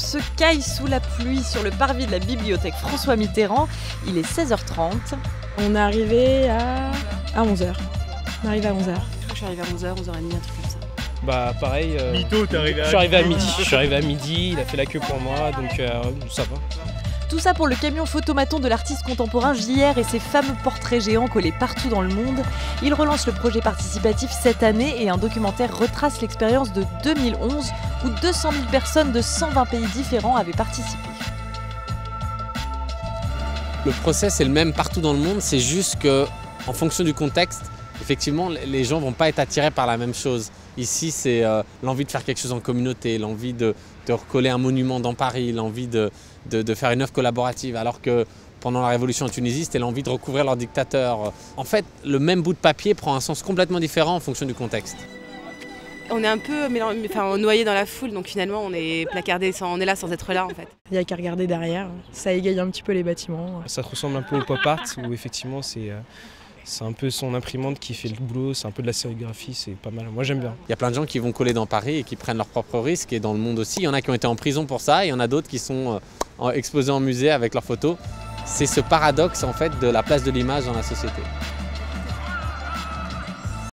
se caille sous la pluie sur le parvis de la bibliothèque François Mitterrand. Il est 16h30. On est arrivé à 11h. On arrive à 11h. Je suis arrivée à 11h, 11h30, un truc comme ça. Bah pareil, Mytho, t'es arrivé je suis arrivé à midi. Je suis arrivé à midi, il a fait la queue pour moi, donc ça va. Tout ça pour le camion photomaton de l'artiste contemporain JR et ses fameux portraits géants collés partout dans le monde. Il relance le projet participatif cette année et un documentaire retrace l'expérience de 2011 où 200 000 personnes de 120 pays différents avaient participé. Le process est le même partout dans le monde, c'est juste qu'en fonction du contexte, effectivement, les gens ne vont pas être attirés par la même chose. Ici, c'est l'envie de faire quelque chose en communauté, l'envie de recoller un monument dans Paris, l'envie de faire une œuvre collaborative, alors que pendant la révolution en Tunisie, c'était l'envie de recouvrir leur dictateur. En fait, le même bout de papier prend un sens complètement différent en fonction du contexte. On est un peu noyé dans la foule, donc finalement on est placardé, on est là sans être là en fait. Il n'y a qu'à regarder derrière, ça égaye un petit peu les bâtiments. Ça ressemble un peu au pop art où effectivement c'est un peu son imprimante qui fait le boulot, c'est un peu de la sérigraphie, c'est pas mal. Moi j'aime bien. Il y a plein de gens qui vont coller dans Paris et qui prennent leurs propres risques, et dans le monde aussi. Il y en a qui ont été en prison pour ça, et il y en a d'autres qui sont exposés en musée avec leurs photos. C'est ce paradoxe en fait de la place de l'image dans la société.